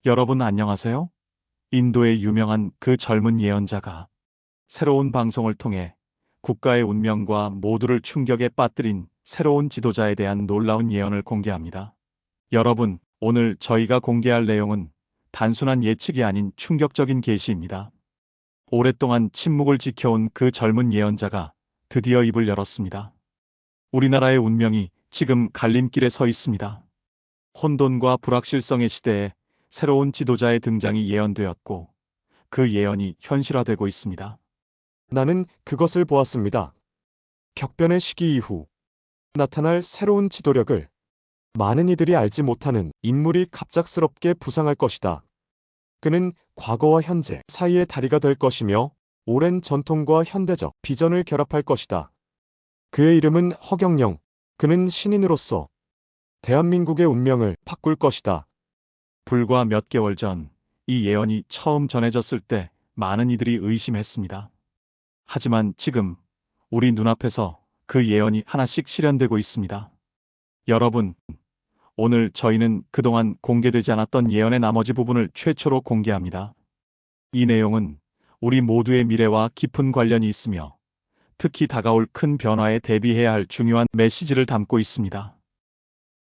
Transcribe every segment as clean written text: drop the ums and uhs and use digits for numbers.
여러분 안녕하세요? 인도의 유명한 그 젊은 예언자가 새로운 방송을 통해 국가의 운명과 모두를 충격에 빠뜨린 새로운 지도자에 대한 놀라운 예언을 공개합니다. 여러분, 오늘 저희가 공개할 내용은 단순한 예측이 아닌 충격적인 계시입니다. 오랫동안 침묵을 지켜온 그 젊은 예언자가 드디어 입을 열었습니다. 우리나라의 운명이 지금 갈림길에 서 있습니다. 혼돈과 불확실성의 시대에 새로운 지도자의 등장이 예언되었고 그 예언이 현실화되고 있습니다. 나는 그것을 보았습니다. 격변의 시기 이후 나타날 새로운 지도력을 많은 이들이 알지 못하는 인물이 갑작스럽게 부상할 것이다. 그는 과거와 현재 사이의 다리가 될 것이며 오랜 전통과 현대적 비전을 결합할 것이다. 그의 이름은 허경영. 그는 신인으로서 대한민국의 운명을 바꿀 것이다. 불과 몇 개월 전 이 예언이 처음 전해졌을 때 많은 이들이 의심했습니다. 하지만 지금 우리 눈앞에서 그 예언이 하나씩 실현되고 있습니다. 여러분, 오늘 저희는 그동안 공개되지 않았던 예언의 나머지 부분을 최초로 공개합니다. 이 내용은 우리 모두의 미래와 깊은 관련이 있으며 특히 다가올 큰 변화에 대비해야 할 중요한 메시지를 담고 있습니다.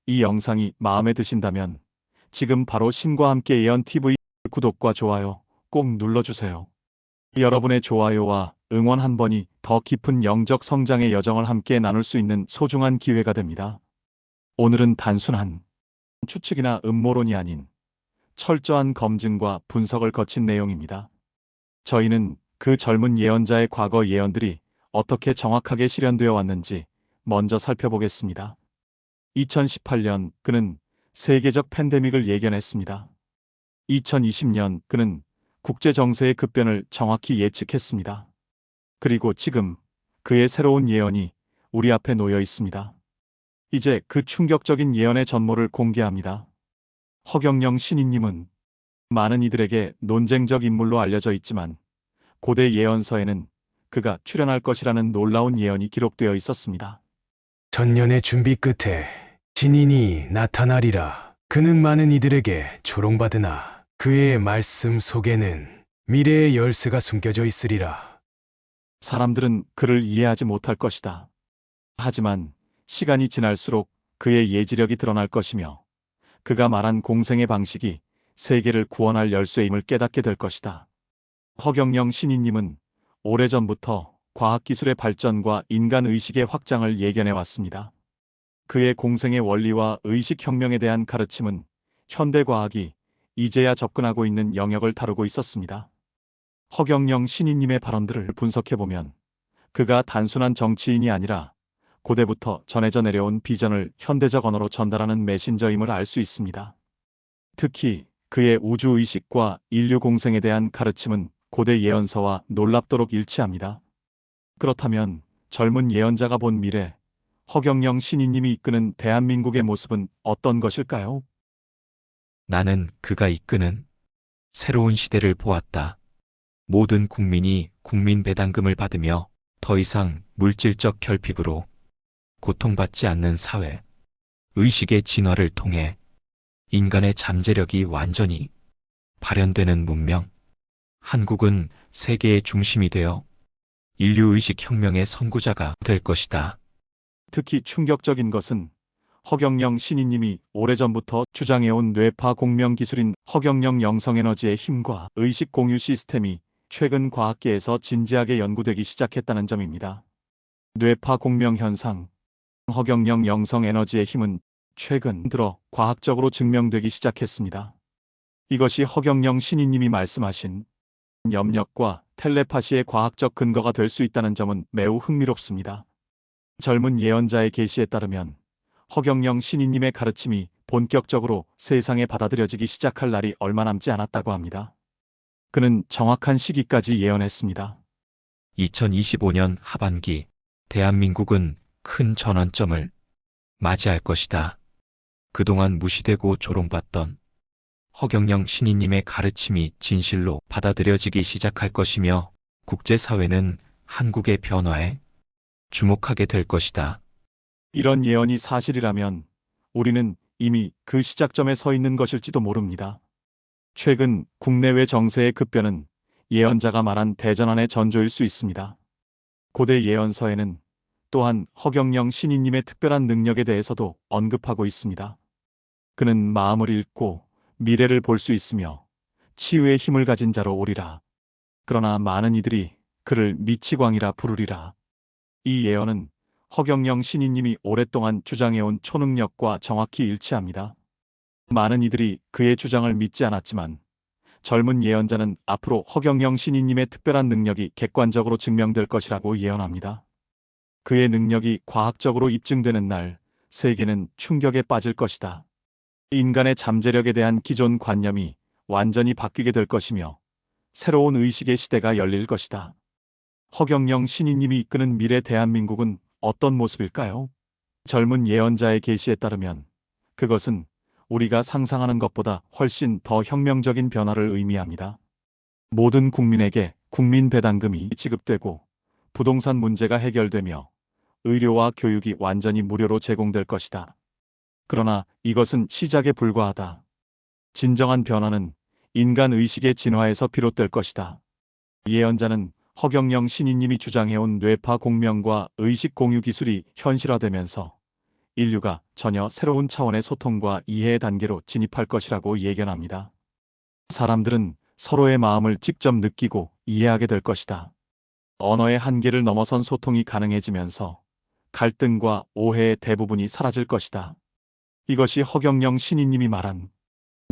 이 영상이 마음에 드신다면 지금 바로 신과 함께 예언 TV 구독과 좋아요 꼭 눌러주세요. 여러분의 좋아요와 응원 한 번이 더 깊은 영적 성장의 여정을 함께 나눌 수 있는 소중한 기회가 됩니다. 오늘은 단순한 추측이나 음모론이 아닌 철저한 검증과 분석을 거친 내용입니다. 저희는 그 젊은 예언자의 과거 예언들이 어떻게 정확하게 실현되어 왔는지 먼저 살펴보겠습니다. 2018년 그는 세계적 팬데믹을 예견했습니다. 2020년 그는 국제 정세의 급변을 정확히 예측했습니다. 그리고 지금 그의 새로운 예언이 우리 앞에 놓여 있습니다. 이제 그 충격적인 예언의 전모를 공개합니다. 허경영 신인님은 많은 이들에게 논쟁적 인물로 알려져 있지만 고대 예언서에는 그가 출연할 것이라는 놀라운 예언이 기록되어 있었습니다. 천년의 준비 끝에 신인이 나타나리라. 그는 많은 이들에게 조롱받으나 그의 말씀 속에는 미래의 열쇠가 숨겨져 있으리라. 사람들은 그를 이해하지 못할 것이다. 하지만 시간이 지날수록 그의 예지력이 드러날 것이며 그가 말한 공생의 방식이 세계를 구원할 열쇠임을 깨닫게 될 것이다. 허경영 신인님은 오래전부터 과학기술의 발전과 인간 의식의 확장을 예견해 왔습니다. 그의 공생의 원리와 의식혁명에 대한 가르침은 현대과학이 이제야 접근하고 있는 영역을 다루고 있었습니다. 허경영 신인님의 발언들을 분석해보면 그가 단순한 정치인이 아니라 고대부터 전해져 내려온 비전을 현대적 언어로 전달하는 메신저임을 알 수 있습니다. 특히 그의 우주의식과 인류 공생에 대한 가르침은 고대 예언서와 놀랍도록 일치합니다. 그렇다면 젊은 예언자가 본 미래, 허경영 신인님이 이끄는 대한민국의 모습은 어떤 것일까요? 나는 그가 이끄는 새로운 시대를 보았다. 모든 국민이 국민 배당금을 받으며 더 이상 물질적 결핍으로 고통받지 않는 사회, 의식의 진화를 통해 인간의 잠재력이 완전히 발현되는 문명, 한국은 세계의 중심이 되어 인류의식 혁명의 선구자가 될 것이다. 특히 충격적인 것은 허경영 신인님이 오래전부터 주장해온 뇌파 공명 기술인 허경영 영성에너지의 힘과 의식 공유 시스템이 최근 과학계에서 진지하게 연구되기 시작했다는 점입니다. 뇌파 공명 현상, 허경영 영성에너지의 힘은 최근 들어 과학적으로 증명되기 시작했습니다. 이것이 허경영 신인님이 말씀하신 염력과 텔레파시의 과학적 근거가 될 수 있다는 점은 매우 흥미롭습니다. 젊은 예언자의 계시에 따르면 허경영 신인님의 가르침이 본격적으로 세상에 받아들여지기 시작할 날이 얼마 남지 않았다고 합니다. 그는 정확한 시기까지 예언했습니다. 2025년 하반기 대한민국은 큰 전환점을 맞이할 것이다. 그동안 무시되고 조롱받던 허경영 신인님의 가르침이 진실로 받아들여지기 시작할 것이며 국제사회는 한국의 변화에 주목하게 될 것이다. 이런 예언이 사실이라면 우리는 이미 그 시작점에 서 있는 것일지도 모릅니다. 최근 국내외 정세의 급변은 예언자가 말한 대전환의 전조일 수 있습니다. 고대 예언서에는 또한 허경영 신이님의 특별한 능력에 대해서도 언급하고 있습니다. 그는 마음을 읽고 미래를 볼 수 있으며 치유의 힘을 가진 자로 오리라. 그러나 많은 이들이 그를 미치광이라 부르리라. 이 예언은 허경영 신이님이 오랫동안 주장해온 초능력과 정확히 일치합니다. 많은 이들이 그의 주장을 믿지 않았지만 젊은 예언자는 앞으로 허경영 신이님의 특별한 능력이 객관적으로 증명될 것이라고 예언합니다. 그의 능력이 과학적으로 입증되는 날 세계는 충격에 빠질 것이다. 인간의 잠재력에 대한 기존 관념이 완전히 바뀌게 될 것이며 새로운 의식의 시대가 열릴 것이다. 허경영 신이님이 이끄는 미래 대한민국은 어떤 모습일까요? 젊은 예언자의 계시에 따르면 그것은 우리가 상상하는 것보다 훨씬 더 혁명적인 변화를 의미합니다. 모든 국민에게 국민 배당금이 지급되고 부동산 문제가 해결되며 의료와 교육이 완전히 무료로 제공될 것이다. 그러나 이것은 시작에 불과하다. 진정한 변화는 인간 의식의 진화에서 비롯될 것이다. 예언자는 허경영 신이님이 주장해온 뇌파 공명과 의식 공유 기술이 현실화되면서 인류가 전혀 새로운 차원의 소통과 이해의 단계로 진입할 것이라고 예견합니다. 사람들은 서로의 마음을 직접 느끼고 이해하게 될 것이다. 언어의 한계를 넘어선 소통이 가능해지면서 갈등과 오해의 대부분이 사라질 것이다. 이것이 허경영 신이님이 말한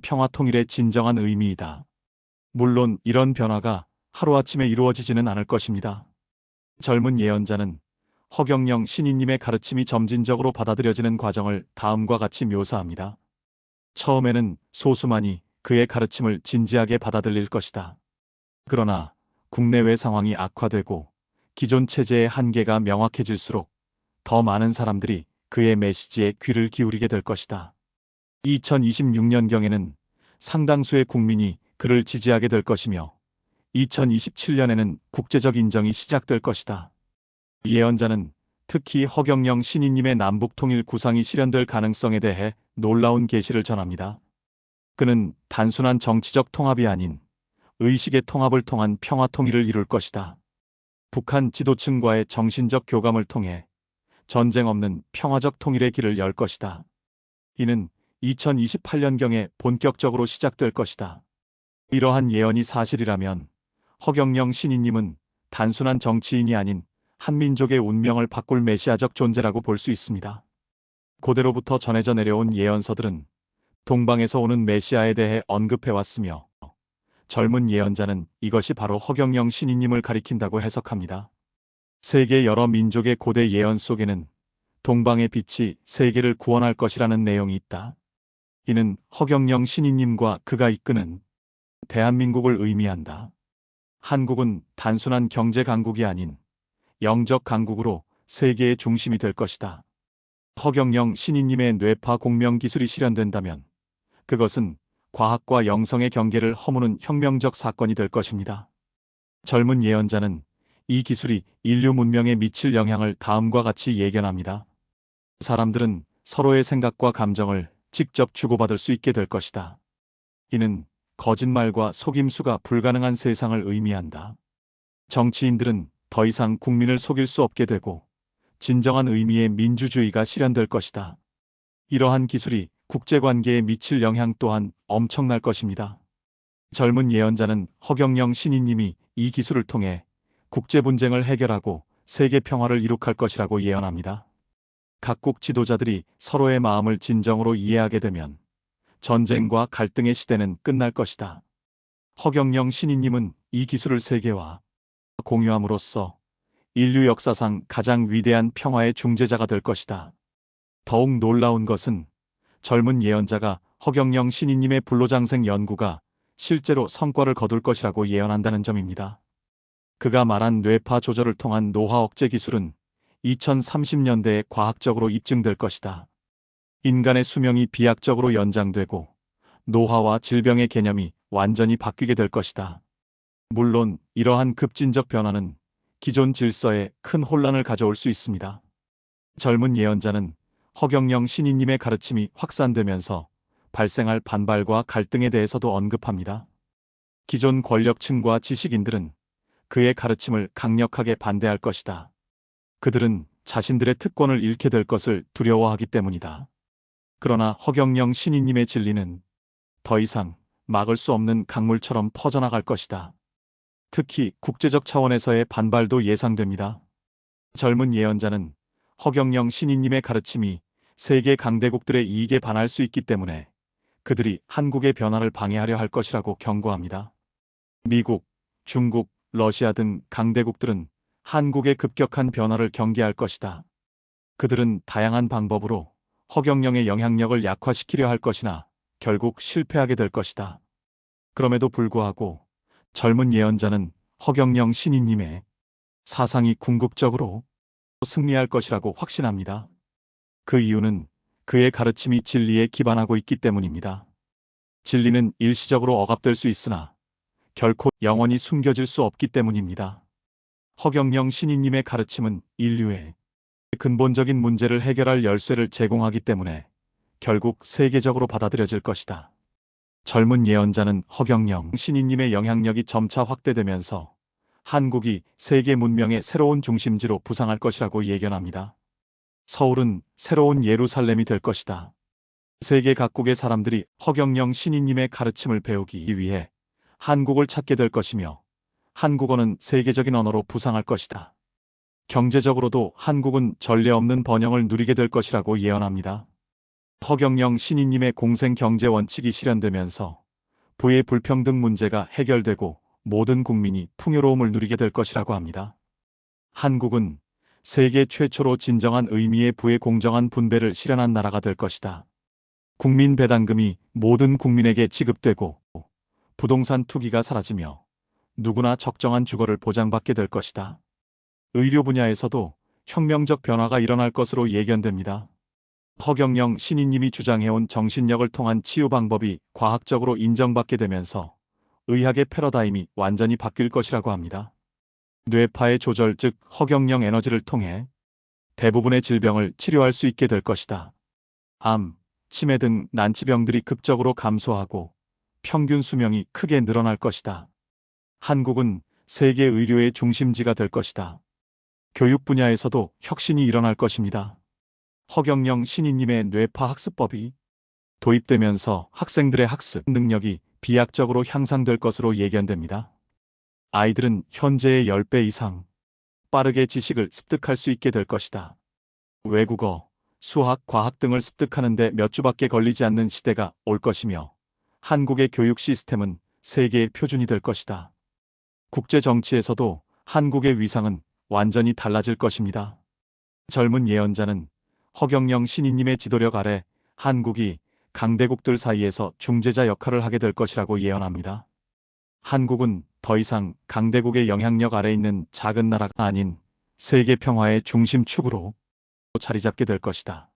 평화통일의 진정한 의미이다. 물론 이런 변화가 하루아침에 이루어지지는 않을 것입니다. 젊은 예언자는 허경영 신이님의 가르침이 점진적으로 받아들여지는 과정을 다음과 같이 묘사합니다. 처음에는 소수만이 그의 가르침을 진지하게 받아들일 것이다. 그러나 국내외 상황이 악화되고 기존 체제의 한계가 명확해질수록 더 많은 사람들이 그의 메시지에 귀를 기울이게 될 것이다. 2026년경에는 상당수의 국민이 그를 지지하게 될 것이며 2027년에는 국제적 인정이 시작될 것이다. 예언자는 특히 허경영 신이님의 남북통일 구상이 실현될 가능성에 대해 놀라운 계시를 전합니다. 그는 단순한 정치적 통합이 아닌 의식의 통합을 통한 평화통일을 이룰 것이다. 북한 지도층과의 정신적 교감을 통해 전쟁 없는 평화적 통일의 길을 열 것이다. 이는 2028년경에 본격적으로 시작될 것이다. 이러한 예언이 사실이라면 허경영 신이님은 단순한 정치인이 아닌 한민족의 운명을 바꿀 메시아적 존재라고 볼 수 있습니다. 고대로부터 전해져 내려온 예언서들은 동방에서 오는 메시아에 대해 언급해왔으며 젊은 예언자는 이것이 바로 허경영 신이님을 가리킨다고 해석합니다. 세계 여러 민족의 고대 예언 속에는 동방의 빛이 세계를 구원할 것이라는 내용이 있다. 이는 허경영 신이님과 그가 이끄는 대한민국을 의미한다. 한국은 단순한 경제 강국이 아닌 영적 강국으로 세계의 중심이 될 것이다. 허경영 신이님의 뇌파 공명 기술이 실현된다면 그것은 과학과 영성의 경계를 허무는 혁명적 사건이 될 것입니다. 젊은 예언자는 이 기술이 인류 문명에 미칠 영향을 다음과 같이 예견합니다. 사람들은 서로의 생각과 감정을 직접 주고받을 수 있게 될 것이다. 이는 거짓말과 속임수가 불가능한 세상을 의미한다. 정치인들은 더 이상 국민을 속일 수 없게 되고 진정한 의미의 민주주의가 실현될 것이다. 이러한 기술이 국제관계에 미칠 영향 또한 엄청날 것입니다. 젊은 예언자는 허경영 신이님이 이 기술을 통해 국제 분쟁을 해결하고 세계 평화를 이룩할 것이라고 예언합니다. 각국 지도자들이 서로의 마음을 진정으로 이해하게 되면 전쟁과 갈등의 시대는 끝날 것이다. 허경영 신이님은 이 기술을 세계와 공유함으로써 인류 역사상 가장 위대한 평화의 중재자가 될 것이다. 더욱 놀라운 것은 젊은 예언자가 허경영 신이님의 불로장생 연구가 실제로 성과를 거둘 것이라고 예언한다는 점입니다. 그가 말한 뇌파 조절을 통한 노화 억제 기술은 2030년대에 과학적으로 입증될 것이다. 인간의 수명이 비약적으로 연장되고 노화와 질병의 개념이 완전히 바뀌게 될 것이다. 물론 이러한 급진적 변화는 기존 질서에 큰 혼란을 가져올 수 있습니다. 젊은 예언자는 허경영 신이님의 가르침이 확산되면서 발생할 반발과 갈등에 대해서도 언급합니다. 기존 권력층과 지식인들은 그의 가르침을 강력하게 반대할 것이다. 그들은 자신들의 특권을 잃게 될 것을 두려워하기 때문이다. 그러나 허경영 신인님의 진리는 더 이상 막을 수 없는 강물처럼 퍼져나갈 것이다. 특히 국제적 차원에서의 반발도 예상됩니다. 젊은 예언자는 허경영 신인님의 가르침이 세계 강대국들의 이익에 반할 수 있기 때문에 그들이 한국의 변화를 방해하려 할 것이라고 경고합니다. 미국, 중국, 러시아 등 강대국들은 한국의 급격한 변화를 경계할 것이다. 그들은 다양한 방법으로 허경영의 영향력을 약화시키려 할 것이나 결국 실패하게 될 것이다. 그럼에도 불구하고 젊은 예언자는 허경영 신인님의 사상이 궁극적으로 승리할 것이라고 확신합니다. 그 이유는 그의 가르침이 진리에 기반하고 있기 때문입니다. 진리는 일시적으로 억압될 수 있으나 결코 영원히 숨겨질 수 없기 때문입니다. 허경영 신인님의 가르침은 인류의 근본적인 문제를 해결할 열쇠를 제공하기 때문에 결국 세계적으로 받아들여질 것이다. 젊은 예언자는 허경영 신인님의 영향력이 점차 확대되면서 한국이 세계 문명의 새로운 중심지로 부상할 것이라고 예견합니다. 서울은 새로운 예루살렘이 될 것이다. 세계 각국의 사람들이 허경영 신인님의 가르침을 배우기 위해 한국을 찾게 될 것이며 한국어는 세계적인 언어로 부상할 것이다. 경제적으로도 한국은 전례 없는 번영을 누리게 될 것이라고 예언합니다. 허경영 신인님의 공생 경제 원칙이 실현되면서 부의 불평등 문제가 해결되고 모든 국민이 풍요로움을 누리게 될 것이라고 합니다. 한국은 세계 최초로 진정한 의미의 부의 공정한 분배를 실현한 나라가 될 것이다. 국민 배당금이 모든 국민에게 지급되고 부동산 투기가 사라지며 누구나 적정한 주거를 보장받게 될 것이다. 의료 분야에서도 혁명적 변화가 일어날 것으로 예견됩니다. 허경영 신인님이 주장해온 정신력을 통한 치유 방법이 과학적으로 인정받게 되면서 의학의 패러다임이 완전히 바뀔 것이라고 합니다. 뇌파의 조절 즉 허경영 에너지를 통해 대부분의 질병을 치료할 수 있게 될 것이다. 암, 치매 등 난치병들이 극적으로 감소하고 평균 수명이 크게 늘어날 것이다. 한국은 세계 의료의 중심지가 될 것이다. 교육 분야에서도 혁신이 일어날 것입니다. 허경영 신인님의 뇌파 학습법이 도입되면서 학생들의 학습 능력이 비약적으로 향상될 것으로 예견됩니다. 아이들은 현재의 10배 이상 빠르게 지식을 습득할 수 있게 될 것이다. 외국어, 수학, 과학 등을 습득하는 데 몇 주밖에 걸리지 않는 시대가 올 것이며 한국의 교육 시스템은 세계의 표준이 될 것이다. 국제 정치에서도 한국의 위상은 완전히 달라질 것입니다. 젊은 예언자는 허경영 신인님의 지도력 아래 한국이 강대국들 사이에서 중재자 역할을 하게 될 것이라고 예언합니다. 한국은 더 이상 강대국의 영향력 아래 있는 작은 나라가 아닌 세계 평화의 중심축으로 자리 잡게 될 것이다.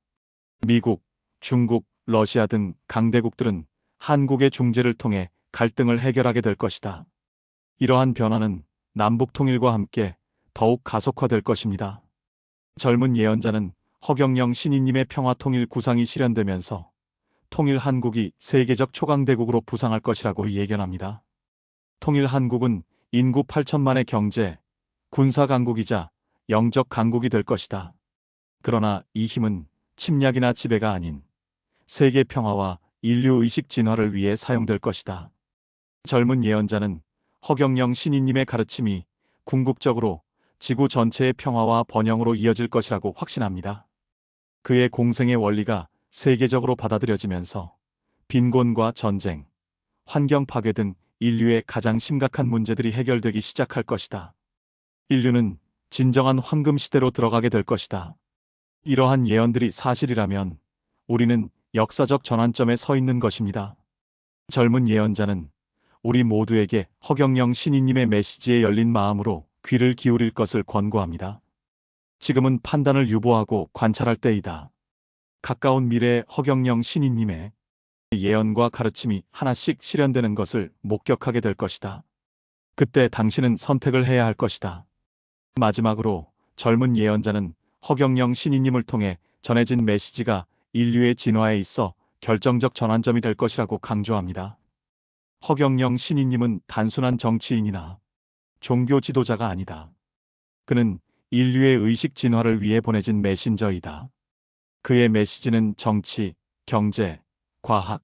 미국, 중국, 러시아 등 강대국들은 한국의 중재를 통해 갈등을 해결하게 될 것이다. 이러한 변화는 남북 통일과 함께 더욱 가속화될 것입니다. 젊은 예언자는 허경영 신인님의 평화통일 구상이 실현되면서 통일 한국이 세계적 초강대국으로 부상할 것이라고 예견합니다. 통일 한국은 인구 8천만의 경제, 군사 강국이자 영적 강국이 될 것이다. 그러나 이 힘은 침략이나 지배가 아닌 세계 평화와 인류 의식 진화를 위해 사용될 것이다. 젊은 예언자는 허경영 신인님의 가르침이 궁극적으로 지구 전체의 평화와 번영으로 이어질 것이라고 확신합니다. 그의 공생의 원리가 세계적으로 받아들여지면서 빈곤과 전쟁, 환경 파괴 등 인류의 가장 심각한 문제들이 해결되기 시작할 것이다. 인류는 진정한 황금 시대로 들어가게 될 것이다. 이러한 예언들이 사실이라면 우리는 역사적 전환점에 서 있는 것입니다. 젊은 예언자는 우리 모두에게 허경영 신인님의 메시지에 열린 마음으로 귀를 기울일 것을 권고합니다. 지금은 판단을 유보하고 관찰할 때이다. 가까운 미래의 허경영 신인님의 예언과 가르침이 하나씩 실현되는 것을 목격하게 될 것이다. 그때 당신은 선택을 해야 할 것이다. 마지막으로 젊은 예언자는 허경영 신인님을 통해 전해진 메시지가 인류의 진화에 있어 결정적 전환점이 될 것이라고 강조합니다. 허경영 신인님은 단순한 정치인이나 종교 지도자가 아니다. 그는 인류의 의식 진화를 위해 보내진 메신저이다. 그의 메시지는 정치, 경제, 과학,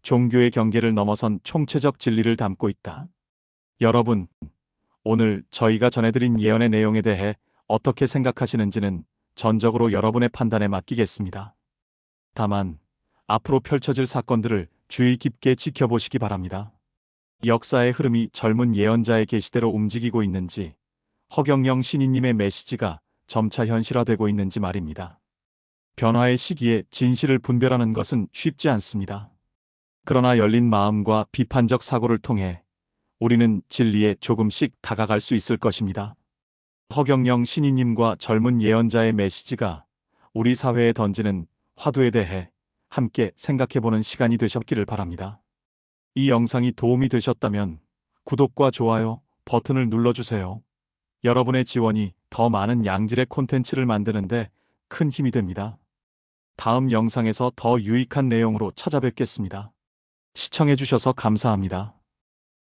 종교의 경계를 넘어선 총체적 진리를 담고 있다. 여러분, 오늘 저희가 전해드린 예언의 내용에 대해 어떻게 생각하시는지는 전적으로 여러분의 판단에 맡기겠습니다. 다만, 앞으로 펼쳐질 사건들을 주의 깊게 지켜보시기 바랍니다. 역사의 흐름이 젊은 예언자의 계시대로 움직이고 있는지, 허경영 신인님의 메시지가 점차 현실화되고 있는지 말입니다. 변화의 시기에 진실을 분별하는 것은 쉽지 않습니다. 그러나 열린 마음과 비판적 사고를 통해 우리는 진리에 조금씩 다가갈 수 있을 것입니다. 허경영 신인님과 젊은 예언자의 메시지가 우리 사회에 던지는 화두에 대해 함께 생각해보는 시간이 되셨기를 바랍니다. 이 영상이 도움이 되셨다면 구독과 좋아요 버튼을 눌러주세요. 여러분의 지원이 더 많은 양질의 콘텐츠를 만드는데 큰 힘이 됩니다. 다음 영상에서 더 유익한 내용으로 찾아뵙겠습니다. 시청해주셔서 감사합니다.